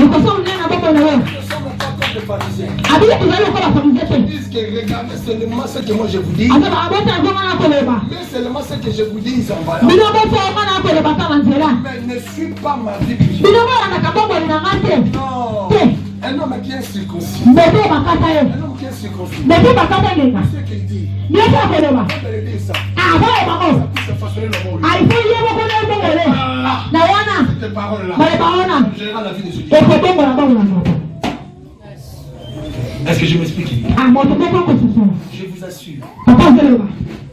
que ça, mon lien, la bombe, on a eu. Nous ne sommes pas comme des pharisiens. Habillez, vous allez encore la famille. Ils disent que regardez seulement ce que moi je vous dis. Alors, on va faire un peu de bas. Mais seulement ce que je vous dis, ils en vont. Mais non, on va faire un peu de bas, ça va se là. Mais ne suis pas ma vie privée. Mais non, on a qu'à bombe, on a raté. Non. Un homme qui est circoncis. Mais c'est pas qu'à tailler. Un homme qui est circoncis. Mais c'est pas qu'à tailler. Ce qu'il dit. Bien sûr, c'est le bas. Quand elle dit ça, Ah, voilà, maman. ça puisse façonner le monde. Ah, il faut y avoir beaucoup de bon, là. Na wana. Ces paroles-là. Mais les paroles là. Gérera la vie de ceux qui. Et que bombe, la bombe, on a eu. Est-ce que je m'explique? Ah, moi, je comprends que c'est ça. Je vous assure. Papa, c'est le bas.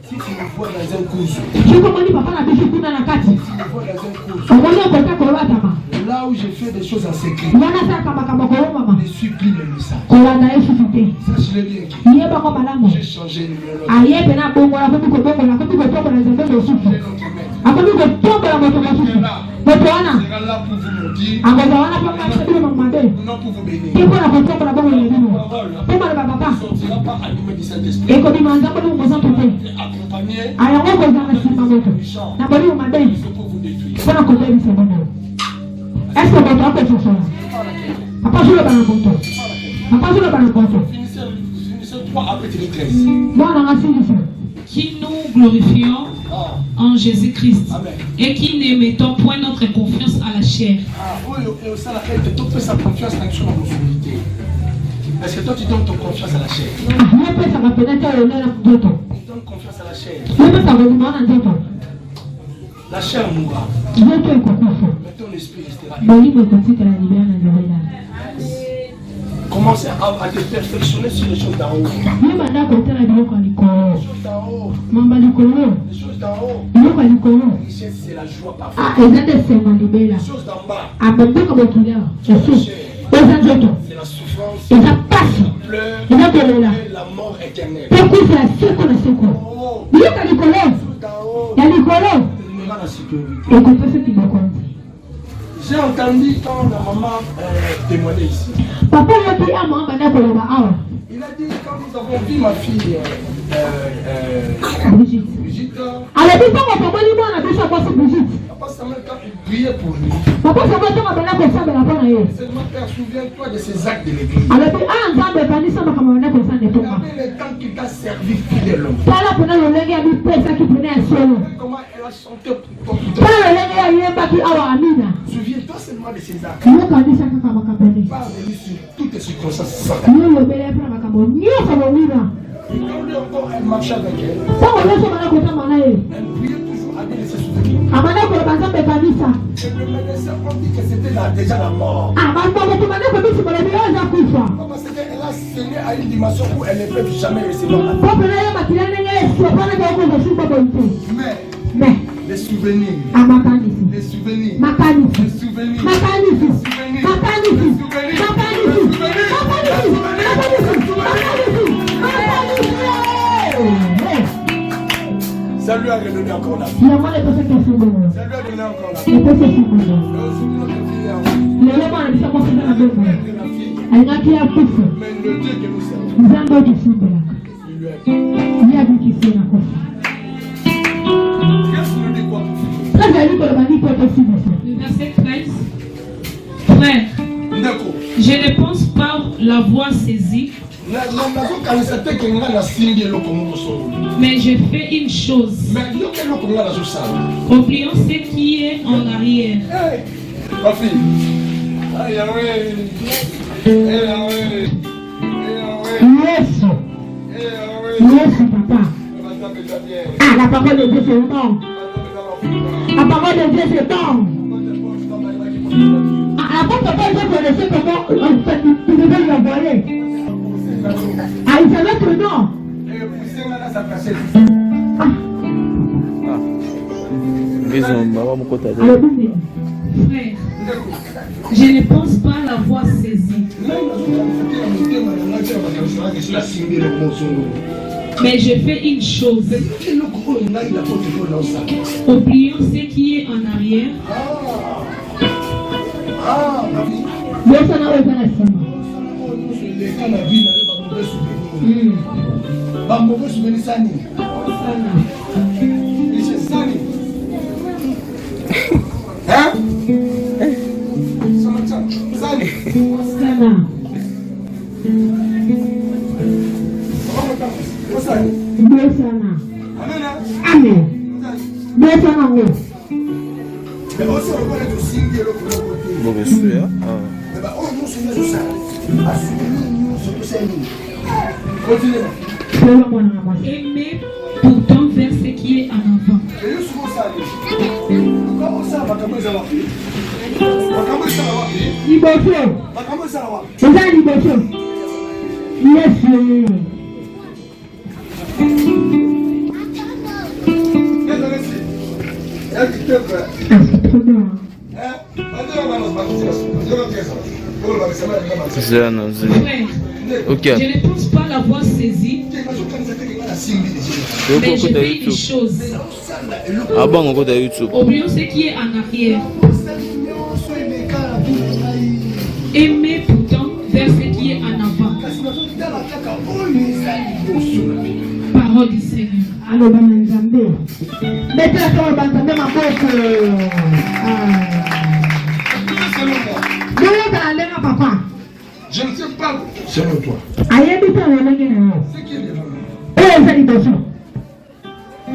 Si tu me vois dans un cours, Je comprends, papa, la biche, on a la carte. tu me vois dans un cours, On va dire que ça, là où je fais des choses en secret, wana sa kama mama ne suis plus le message. kolanda yesu te Sache-le bien que ye bako malamu j'ai changé le numéro. aye pena bongo la komi kobongola komi kotombola nzambe mosusu J'ai notre maître. akomi kotombola moto mosusu moto wana Sera là pour vous le dire, akoza wana mpo masabilo mamade non pour vous bénir. te mpona kotombola bongo na bino mpo maloba Ne papa sortira pas animé du Saint-Esprit. ekobima nzambe bongo mosantu te Accompagné ayango kozala na nsima moto na bolimo mabe c'est pour vous détruire. mpona kobebisa bongo est-ce que moto akososola papa zoloba na moto papa zoloba na moto Finissez 3 après 13. mwana ngasilisa Qui nous glorifions en Jésus-Christ Amen. et qui ne mettons point notre confiance à la chair. Ah, oui, et au sein de laquelle tu peux sa confiance en son autorité. Est-ce que toi tu donnes ton confiance à la chair? yepesaka penete oyolela nzoto Tu donnes confiance à la chair. yepesaka kozima wana nzoto La chair mourra, nzoto ekokufa mais ton esprit restera. bolimo ekotikala libela na nzela Commencez à te perfectionner sur les choses d'en haut. ye banda kotala biloko ya likolo Les choses d'en haut. mamba likolo Les choses d'en haut. biloko ya likolo La richesse, c'est la joie parfaite. ah eza nde sema libela Les choses d'en bas, abomboka bokilia esu eza nzoto c'est la souffrance, eza pasi pleurs eza kolela et la mort éternelle. mpe kufa ya seko na seko Oh, biloko ya likolo les choses d'en haut, ya likolo te donnera la sécurité. ekopesa kibokonzi J'ai entendu quand la maman témoignait ici. papa yoki ama banda koloba awa Il a dit quand nous avons vu ma fille Brigitte Brigitte, alobi ntango tomoni mwana biso akwasi Brigitte Papa Samuel, quand il priait pour lui, papa sango ntango abanda kosambela mpo na ye seulement Père, souviens-toi de ces actes de l'église. alobi ah nzambe ekanisa makambo banda kosanda Il etonga avait le temps qu'il t'a servi fidèlement. tala mpona lolenge ya mipesaki mpena ya solo Comment elle a chanté pour toi. tala lolenge ya yembaki awa amina Souviens-toi seulement de ces actes. yokanisa kaka makambo ne Parle de lui sur toutes les circonstances. yo lobela mpona makambo nyonso bowina Et quand lui encore, elle marchait avec elle. ntango nyonso banda kotamba na ye Elle priait toujours avec ses souvenirs. abanda koloba nzambe ekanisa Et le médecin, on dit que c'était déjà la mort. bato banda kobisimola biyo eza kufa Parce qu'elle a saigné à une dimension où elle ne peut jamais recevoir la vie. mpo mpena ye makila ndenge esopana kaokozosuka boyi te Mais les souvenirs, amakanisi les souvenirs, makanisi les souvenirs, makanisi les souvenirs, makanisi les souvenirs, makanisi les souvenirs, ça lui a redonné encore la vie. yango lepesaka esumbolo Ça lui a donné encore la vie. epesa esumbolo Et aujourd'hui, notre fille est en vie. lelo mwana biso akosenda na beko La fille. alingaki akufa Mais le Dieu que nous servons, nzambe okisumbelaka il lui a dit. ye abikisi ye na kufa Qu'est-ce qu'il nous dit quoi? kasi ali koloba ni po ekosibiso Le verset 13. Frère, D'accord. je ne pense pas l'avoir saisi, mais je fais une chose. Oublions ce qui est en arrière. Ma fille. yesu yesu papa ah La parole de Dieu c'est bon. La parole de Dieu c'est bon. Avant que papa ne connaissait comment tu devais lui envoyer. Ah, il savait que non. Frère, je ne pense pas l'avoir saisi. Mais je fais une chose. Oublions ce qui est en arrière. Amen. Aimer pourtant vers ce qui est en avant. Ok. Je ne pense pas l'avoir saisi. Mais je fais une chose. Ah bon, on va sur YouTube. Oublions ce qui est en arrière. Aimer pourtant vers ce qui est en avant. Parole du Seigneur. Alors, mettez la parole dans ma bouche. Papa. Je ne sais pas selon toi. Ce qui est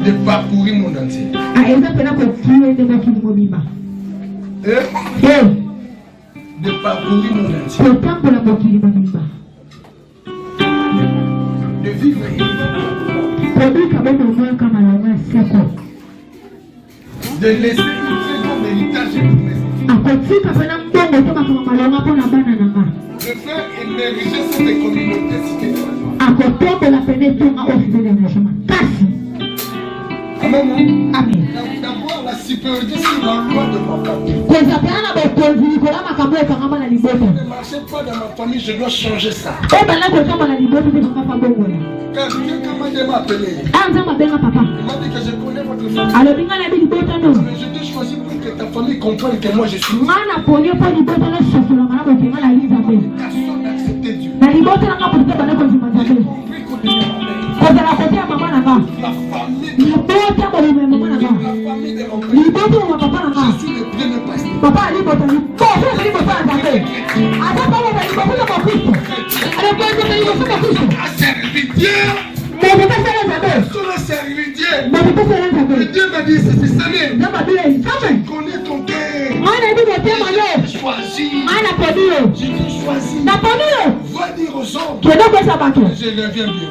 de parcourir mon entier. De parcourir mon entier. De vivre de laisser un héritage pour mes enfants. De faire émerger cette communauté Amen. D'avoir la supériorité sur la loi de ma famille. Ne marchez pas dans ma famille, je dois changer ça. Car quelqu'un m'a appelé. Il m'a dit que je connais votre famille. Mais je t'ai choisi pour que ta famille comprenne que moi je suis. Personne n'a accepté Dieu. J'ai compris qu'au début, la famille de mon père. Je suis le premier pasteur. Dieu m'a dit, c'est Samuel. Je connais ton cœur. J'ai choisi. Va dire aux autres. Je reviens bientôt.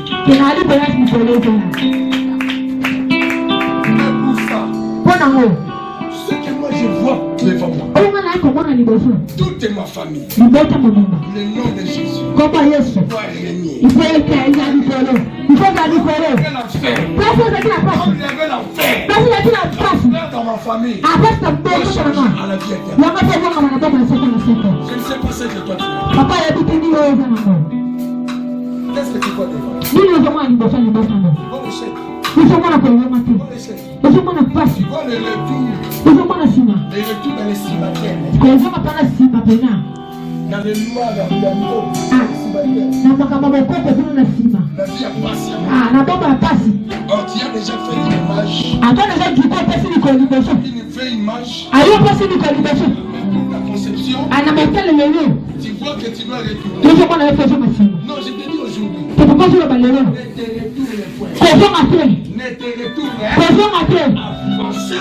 Mais pour ça, ce que moi je vois devant moi, toute ma famille, le nom de Jésus doit régner. Il faut dans ma famille, à la vie éternelle. Je ne sais pas ce que toi tu vois. Qu'est-ce que tu vois devant? Bon échec. Le retour dans les cimetières. Dans les lois d'amour. La vie a passé. Or tu as déjà fait une image. Une vraie image. La conception. Tu vois que tu dois retourner. Non, je te dis aujourd'hui. Ne te retourne pas. Avancer.